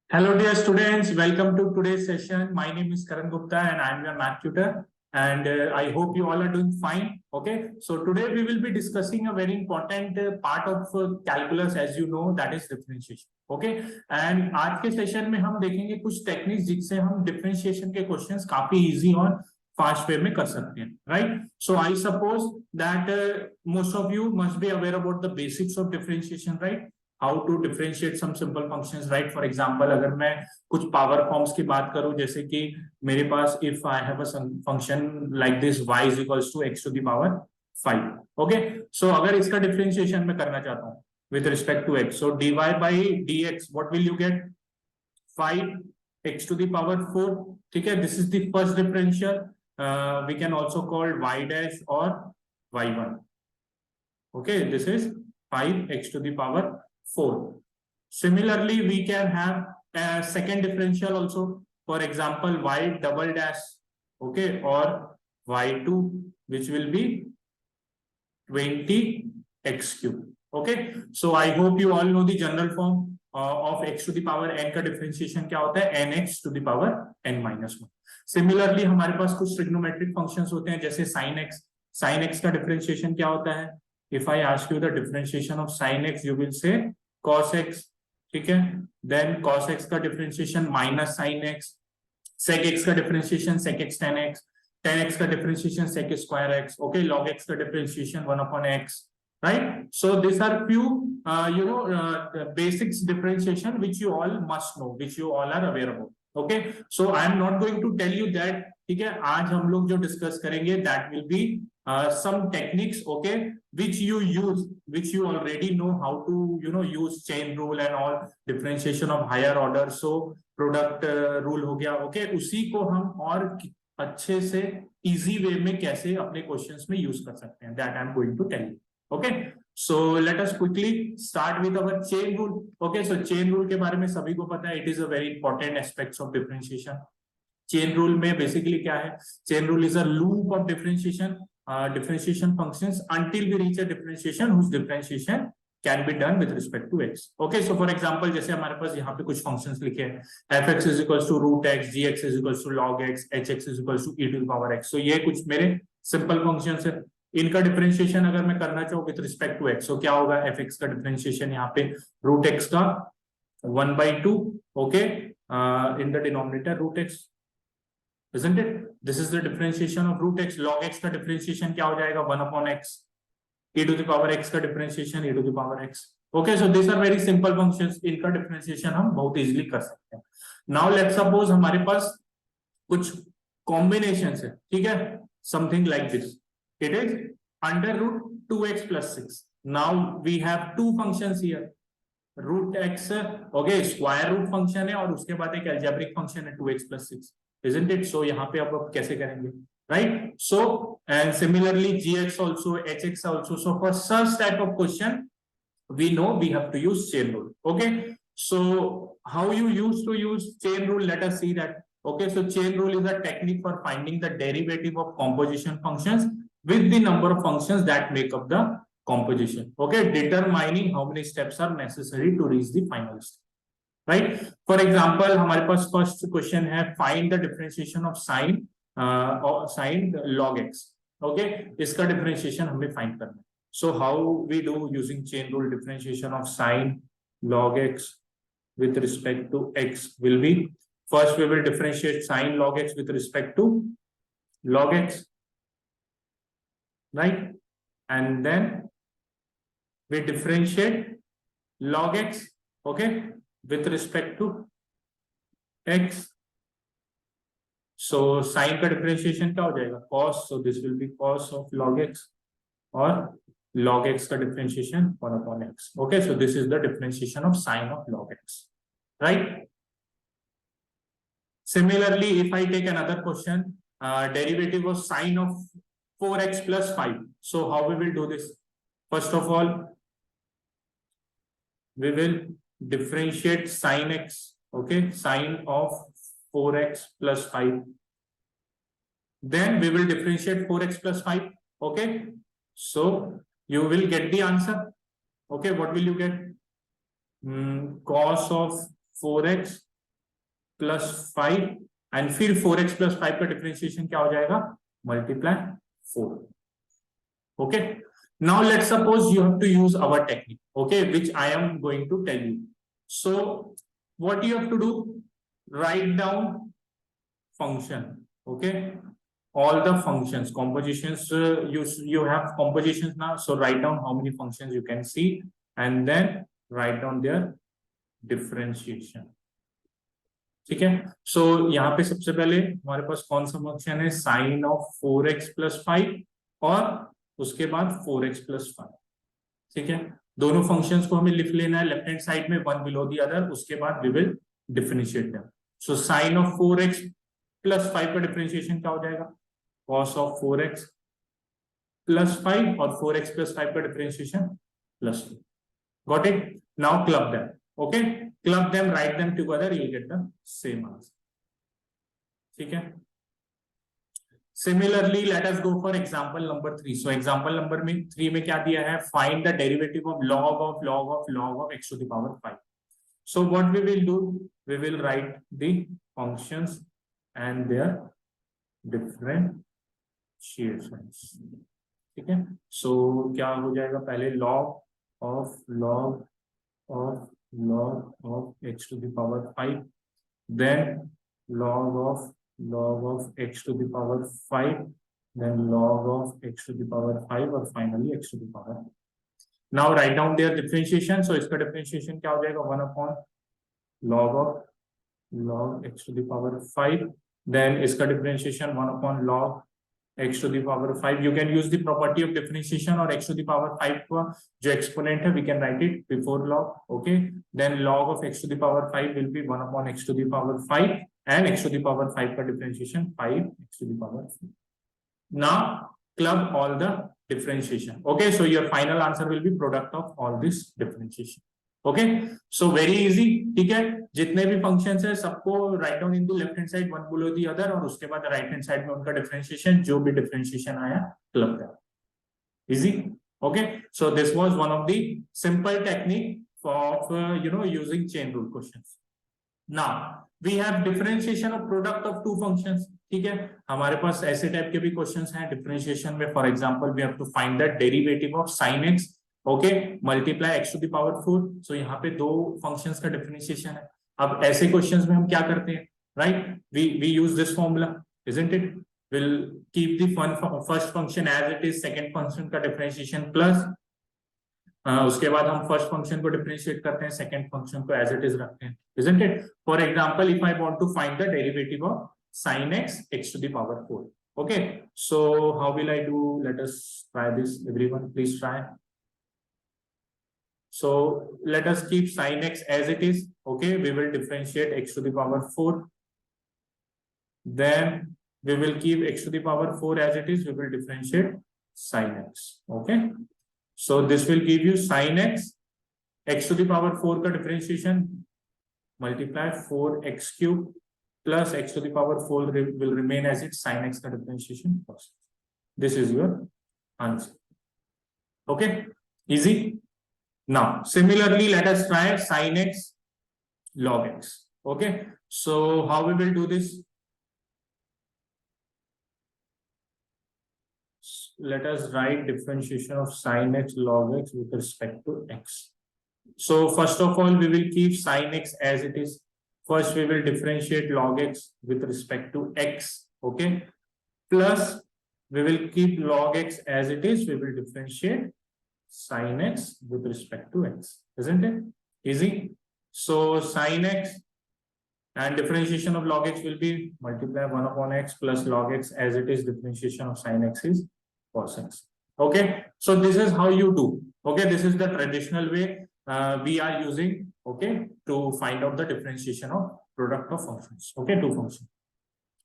Hello, dear students. Welcome to today's session. My name is Karan Gupta and I'm your math tutor. And I hope you all are doing fine. Okay. So today we will be discussing a very important part of calculus, as you know, that is differentiation. Okay. And आज के session में हम देखेंगे कुछ techniques जिससे हम differentiation के questions काफी इजी और फास्ट वे में कर सकते हैं. Right. So I suppose that most of you must be aware about the basics of differentiation. Right. How to differentiate some simple functions. Right. For example, अगर मैं कुछ पावर फॉर्म्स की बात करूं, जैसे कि मेरे पास if I have a function like this y is equals to x to the power 5. Okay. So अगर इसका डिफरेंशिएशन मैं करना चाहता हूं with respect to x, so dy by dx what will you get? 5x to the power 4. ठीक है. This is the first differential. We can also call y dash और y1. Okay. This is 5x to the power 4. Similarly, we can have a second differential also. For example, y double dash, okay, or y2, which will be 20x cube. Okay. So I hope you all know the general form of x to the power n का differentiation क्या होता है? nx to the power n minus 1. Similarly, हमारे पास कुछ trigonometric functions होते हैं, जैसे sin x. Sin x का differentiation क्या होता है? If I ask you the differentiation of sin x, you will say cos x. ठीक है. Then cos x का differentiation minus sin x. Sec x का differentiation sec x tan x. Tan x का differentiation sec square x. Okay. Log x का differentiation 1 upon x. Right. So these are few basics differentiation which you all must know, which you all are aware about. Okay. So I am not going to tell you that. ठीक है. आज हम लोग जो discuss करेंगे that will be some techniques, okay, which you use, which you already know how to use chain rule and all, differentiation of higher order. So product rule हो गया. Okay. उसी को हम और अच्छे से easy way में कैसे अपने questions में use कर सकते हैं, that I am going to tell you. Okay. So let us quickly start with our chain rule. Okay. So chain rule के बारे में सभी को पता है. It is a very important aspects of differentiation. Chain rule में basically क्या है? Chain rule is a loop of differentiation functions until we reach a differentiation whose differentiation can be done with respect to x. Okay. So for example, जैसे हमारे पास यहाँ पे कुछ functions लिखे हैं, fx is equals to root x, gx is equals to log x, hx is equals to e to the power x. So ये कुछ मेरे simple functions है. इनका डिफरेंशिएशन अगर मैं करना चाहूँ विद रिस्पेक्ट टू एक्स, तो क्या होगा? fx का डिफरेंशिएशन यहाँ पे रूट एक्स का 1/2, okay, in the denominator root x, isn't it? This is the differentiation of root x. Log x का differentiation क्या हो जाएगा? 1 upon x. e to the power x का differentiation e to the power x. Okay, so these are very simple functions. इनका differentiation हम बहुत easily कर सकते हैं. Now let's suppose हमारे पास कुछ combinations है. ठीक है? Something like this. It is under root 2x plus 6. Now we have two functions here. Root x, okay, square root function है और उसके बाद एक algebraic function है 2x plus 6. Isn't it? So यहाँ पे आप कैसे करेंगे? Right. So and similarly gx also, hx also. So for such type of question, we know we have to use chain rule. Okay. So how you used to use chain rule? Let us see that. Okay. So chain rule is a technique for finding the derivative of composition functions with the number of functions that make up the composition. Okay. Determining how many steps are necessary to reach the final step. Right. For example, हमारे पास first question है, find the differentiation of sin log x. Okay. इसका differentiation हमें find करना है. So how we do using chain rule? Differentiation of sin log x with respect to x will be, first we will differentiate sin log x with respect to log x, right? And then we differentiate log x, okay, with respect to x. So sin का differentiation क्या हो जाएगा? Cos. So this will be cos of log x, और log x का differentiation 1 upon x. Okay. So this is the differentiation of sin of log x, right? Similarly, if I take another question, derivative of sin of 4x plus 5. So how we will do this? First of all, we will differentiate sin x, okay, sin of 4x plus 5. Then we will differentiate 4x plus 5. Okay. So you will get the answer. Okay. What will you get? Cos of 4x +5 and फिर 4x + 5 का differentiation क्या हो जाएगा, multiply 4. Okay, now let's suppose you have to use our technique, okay, which I am going to tell you. So what you have to do, write down function, okay, all the functions, compositions, you have compositions now, so write down how many functions you can see and then write down their differentiation. ठीक है, सो यहाँ पे सबसे पहले हमारे पास कौन सा function है, साइन ऑफ 4x + 5 और उसके बाद 4x + 5. ठीक है, दोनों फंक्शंस को हमें लिख लेना है लेफ्ट हैंड साइड में, वन बिलो द अदर. उसके बाद we will differentiate them. So sine of 4x + 5 का डिफरेंशिएशन क्या हो जाएगा, cos ऑफ 4x + 5 और 4x + 5 का differentiation +2. Got it. Now club them. Okay, club them, write them together, you'll get the same answer. ठीक है. Similarly, let us go for example number 3. So example number 3 में क्या दिया है, find the derivative of log of x to the power 5. So what we will do, we will write the functions and their differentiations. ठीक है. So क्या हो जाएगा, पहले log of x to the power 5, then log of x to the power 5, then log of x to the power 5 और finally x to the power. Now write down their differentiation. So इसका differentiation क्या हो जाएगा, 1 upon log x to the power 5, then इसका differentiation 1 upon log x to the power 5. You can use the property of differentiation और x to the power 5 का जो exponent है, we can write it before log. Okay, then log of x to the power 5 will be 1 upon x to the power 5 and x to the power 5 का differentiation 5x to the power 5. Now club all the differentiation. Okay, so your final answer will be product of all this differentiation. Okay, so very easy. ठीक है, जितने भी functions है सबको write down into left hand side, one below the other, और उसके बाद right hand side में उनका डिफरेंशिएशन, जो भी डिफरेंशिएशन आया क्लब कर. Easy. Okay, so this was one of the simple technique of using chain rule questions. Now we have differentiation of product of two functions. ठीक है, हमारे पास ऐसे टाइप के भी क्वेश्चंस हैं डिफरेंशिएशन में. For example we have to find the derivative of sin x, okay, multiply x to the power 4. So यहाँ पे दो फंक्शंस का डिफरेंशिएशन है. अब ऐसे क्वेश्चंस में हम क्या करते हैं, right, we use this formula, isn't it. Will keep the first function as it is, second function का डिफरेंशिएशन प्लस, उसके बाद हम फर्स्ट फंक्शन को डिफरेंशिएट करते हैं, सेकंड फंक्शन को एज इट इज रखते हैं, isn't it. For example if I want to find the derivative of sin x to the power 4. Okay, so how will I do? Let us try this. Everyone please try. So let us keep sin x as it is. Okay, we will differentiate x to the power 4. Then we will keep x to the power 4 as it is. We will differentiate sin x. Okay, so this will give you sin x to the power 4 का differentiation, multiply 4x cube plus x to the power 4 will remain as it, sin x का differentiation first. This is your answer. Okay, easy. Now similarly let us try sin x log x. Okay, so how we will do this? Let us write differentiation of sin x log x with respect to x. So first of all we will keep sin x as it is. First we will differentiate log x with respect to x. Okay, plus we will keep log x as it is. We will differentiate sin x with respect to x, isn't it? Easy. So sin x and differentiation of log x will be multiply 1 upon x plus log x as it is, differentiation of sin x is cos x. Okay, so this is how you do. Okay, this is the traditional way we are using, okay, to find out the differentiation of product of functions. Okay, two functions.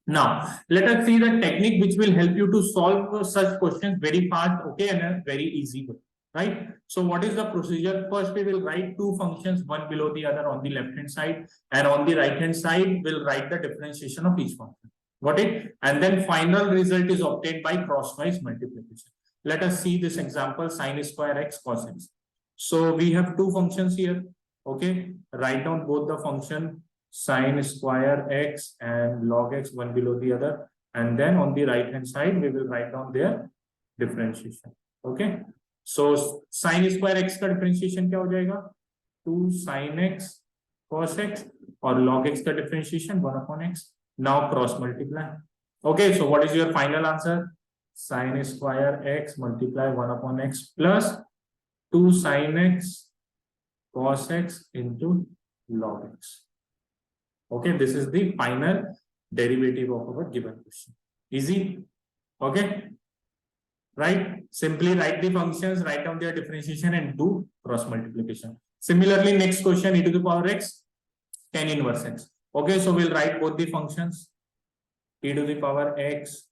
Now let us see the technique which will help you to solve such questions very fast, okay, and a very easy way. Right, so what is the procedure? First we will write two functions, one below the other on the left hand side, and on the right hand side we'll write the differentiation of each function. Got it? And then final result is obtained by crosswise multiplication. Let us see this example, sin square x cos x. So we have two functions here. Okay, write down both the function sine square x and log x, one below the other. And then on the right hand side, we will write down their differentiation. Okay. So sine square x का differentiation क्या हो जाएगा? 2 sin x cos x, और log x का differentiation 1 upon x. Now cross multiply. Okay, so what is your final answer? Sine square x multiply 1 upon x plus 2 sin x cos x into log x. Okay, this is the final derivative of our given question. Easy. Okay, right? Simply write the functions, write down their differentiation, and do cross multiplication. Similarly, next question, e to the power x tan inverse x. Okay, so we'll write both the functions, e to the power x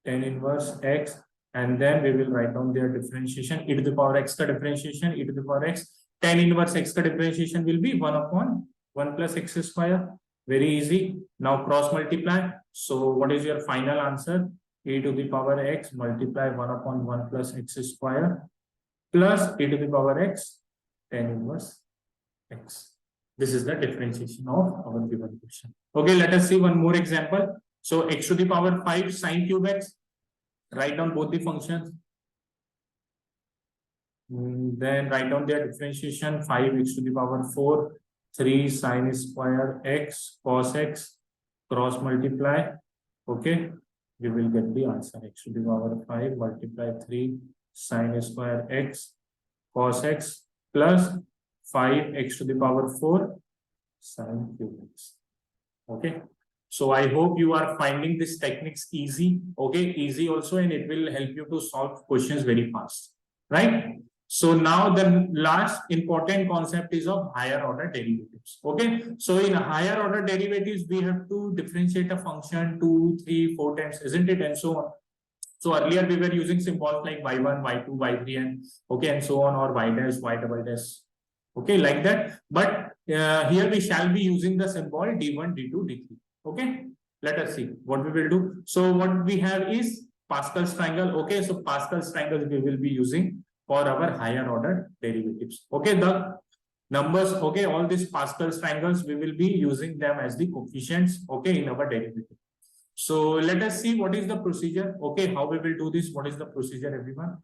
tan inverse x, and then we will write down their differentiation. E to the power x ka differentiation, e to the power x tan inverse x ka differentiation will be 1 upon 1 plus x square. Very easy. Now cross multiply. So what is your final answer? E to the power x multiply 1 upon 1 plus x square plus e to the power x tan inverse x. This is the differentiation of our given question. Okay, let us see one more example. So x to the power 5 sine cube x. Write down both the functions. Then write down their differentiation. 5x to the power 4, 3 sine square x cos x, cross multiply. Okay, we will get the answer. X to the power 5 multiply 3 sine square x cos x plus 5x to the power 4 sine cube x. Okay, so I hope you are finding this techniques easy. Okay, easy also, and it will help you to solve questions very fast, right? So now the last important concept is of higher order derivatives. Okay, so in higher order derivatives, we have to differentiate a function 2, 3, 4 times, isn't it? And so on. So earlier we were using symbols like y1, y2, y3, and okay, and so on, or y dash, y double dash. Okay, like that. But here we shall be using the symbol d1, d2, d3. Okay, let us see what we will do. So what we have is Pascal's triangle. Okay, so Pascal's triangle we will be using for our higher order derivatives. Okay, the numbers, okay, all these Pascal's triangles, we will be using them as the coefficients, okay, in our derivative. So let us see what is the procedure. Okay, how we will do this? What is the procedure, everyone?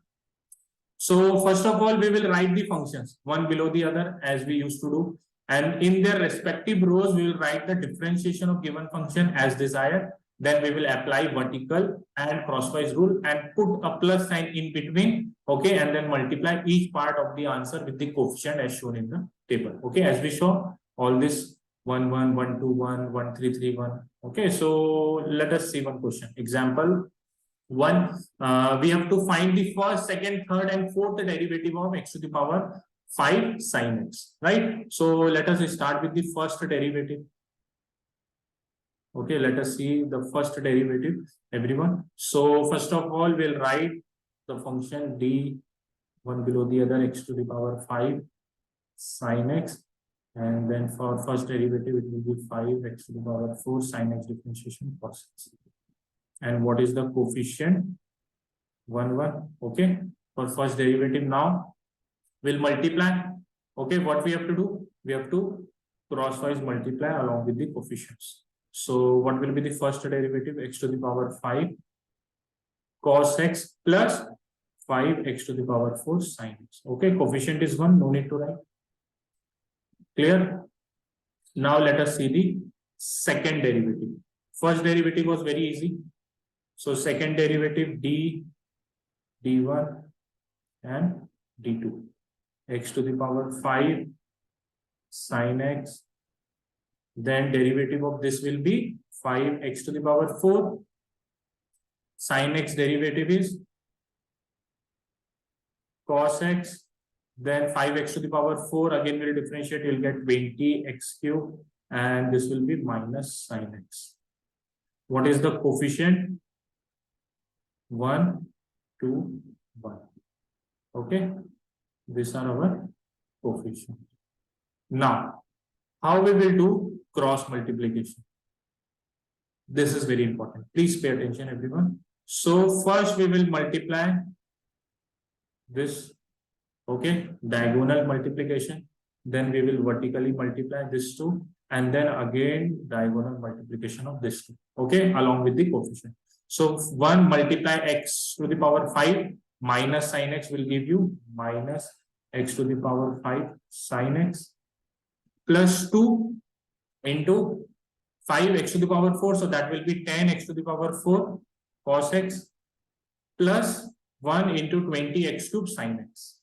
So first of all, we will write the functions one below the other as we used to do. And in their respective rows, we will write the differentiation of given function as desired. Then we will apply vertical and crosswise rule and put a plus sign in between. Okay, and then multiply each part of the answer with the coefficient as shown in the table. Okay, as we saw, all this 1, 1, 1, 2, 1, 1, 3, 3, 1. Okay, so let us see one question. Example 1, we have to find the first, second, third, and fourth derivative of x to the power 5 sin x, right? So let us start with the first derivative. Okay, let us see the first derivative, everyone. So first of all, we'll write the function d one below the other x to the power 5 sin x, and then for first derivative it will be 5x to the power 4 sin x differentiation cos x. And what is the coefficient? 1, 1. Okay, for first derivative now we'll multiply. Okay, what we have to do? We have to crosswise multiply along with the coefficients. So what will be the first derivative? X to the power 5 cos x plus 5x to the power 4 sin x. Okay, coefficient is 1, no need to write. Clear? Now let us see the second derivative. First derivative was very easy. So second derivative d, d1 and d2. X to the power 5 sin x. Then derivative of this will be 5x to the power 4. Sin x derivative is cos x. Then 5x to the power 4. Again, we'll differentiate. You'll get 20x cube. And this will be minus sin x. What is the coefficient? 1, 2, 1. Okay. These are our coefficients. Now, how we will do cross multiplication? This is very important. Please pay attention, everyone. So first we will multiply this. Okay, diagonal multiplication. then we will vertically multiply this two, and then again diagonal multiplication of this two, okay, along with the coefficient. So 1 multiply x to the power 5 minus sin x will give you minus x to the power 5 sin x, plus 2 into 5x to the power 4, so that will be 10x to the power 4 cos x, plus 1 into 20x cube sin x.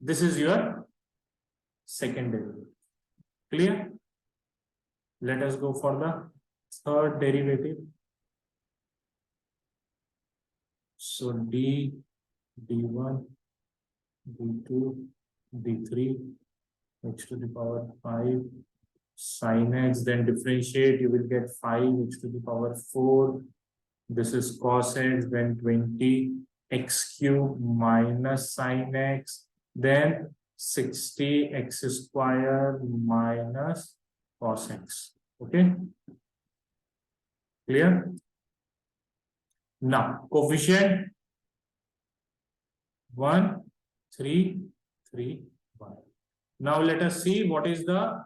This is your second derivative. Clear? Let us go for the third derivative. So d, d1, d2, d3, x to the power 5 sin x, then differentiate, you will get 5x to the power 4. This is cos x, then 20 x cube minus sin x, then 60 x square minus cos x. Okay, clear? Now coefficient 1, 3, 3, 1. Now let us see what is the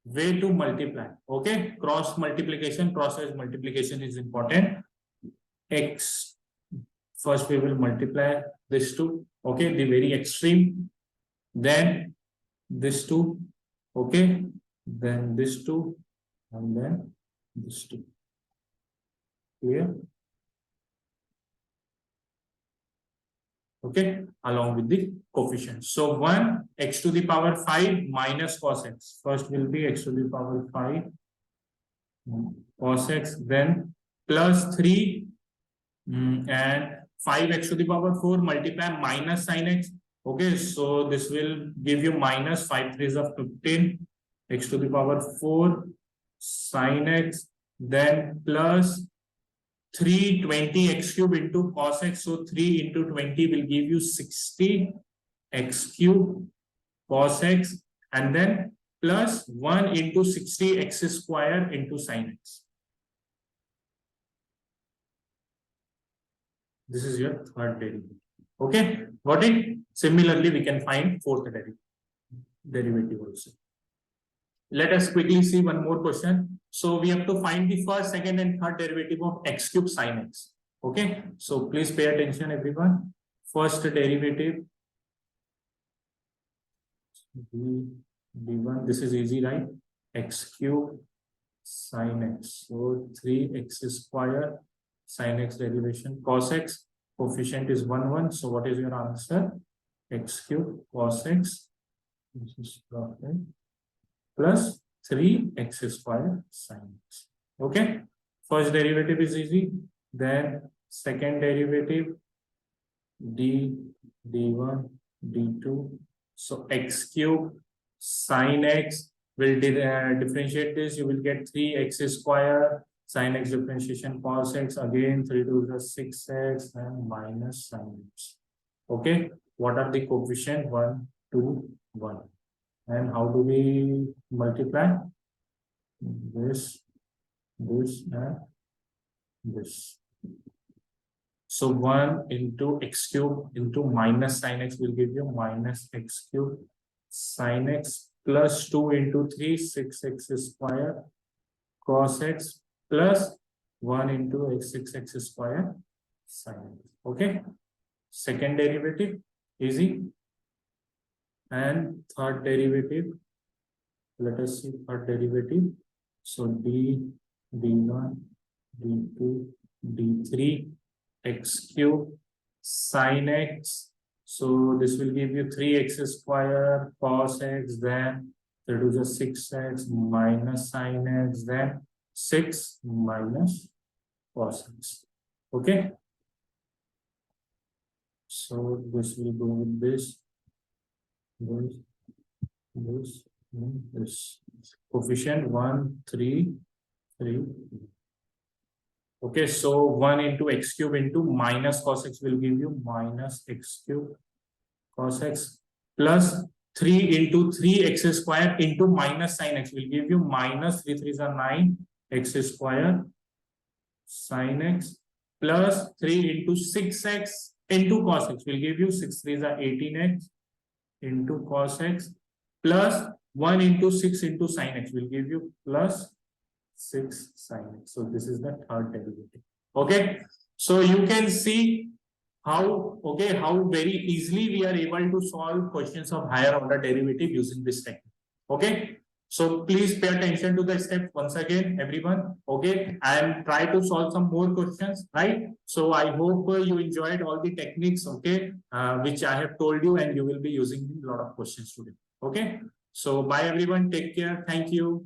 way to multiply. Okay, cross multiplication, process multiplication is important. X, first we will multiply this two, okay, the very extreme, then this two, okay, then this two, and then this two. Clear? Okay, along with the coefficient. So 1 x to the power 5 minus cos x. First will be x to the power 5 cos x, then plus 3 and 5x to the power 4 multiply minus sin x. Okay, so this will give you minus 5 3s of 15 x to the power 4 sin x, then plus 320 x cube into cos x. So 3 into 20 will give you 60 x cube cos x, and then plus 1 into 60 x square into sin x. This is your third derivative. Okay, got it? Similarly, we can find fourth derivative also. Let us quickly see one more question. So we have to find the first, second, and third derivative of x cube sin x. Okay, so please pay attention, everyone. First derivative, d1, this is easy, right? X cube sin x. So 3x square sin x derivation, cos x, coefficient is 1, 1. So what is your answer? X cube cos x, this is profit, plus 3x square sin x. Okay, first derivative is easy. Then second derivative, d1, d2. So x cube sin x will differentiate this. You will get 3x square sin x differentiation cos x. Again 3 to the 6x and minus sin x. Okay, what are the coefficient? 1, 2, 1. And how do we multiply? This, and this. So 1 into x cube into minus sin x will give you minus x cube sin x, plus 2 into 3, 6x square cos x, plus 1 into 6x square sin x. Okay, second derivative, easy. And third derivative, let us see third derivative. So d1, d2, d3, x cube sin x. So this will give you 3x square cos x, then 3 to the 6x minus sin x, then 6 minus cos x. Okay, so this will go with this, this. Coefficient 1, 3, 3. Okay, so 1 into x cube into minus cos x will give you minus x cube cos x, plus 3 into 3x square into minus sin x will give you minus 3 3s are 9 x square sin x, plus 3 into 6x into cos x will give you 6 3s are 18x into cos x plus 1 into 6 into sin x will give you plus 6 sin x. So this is the third derivative. Okay. So you can see how, okay, how very easily we are able to solve questions of higher order derivative using this technique. Okay. So please pay attention to the steps once again, everyone. Okay, and try to solve some more questions, right? So I hope you enjoyed all the techniques, okay, which I have told you, and you will be using a lot of questions today. Okay. So bye everyone. Take care. Thank you.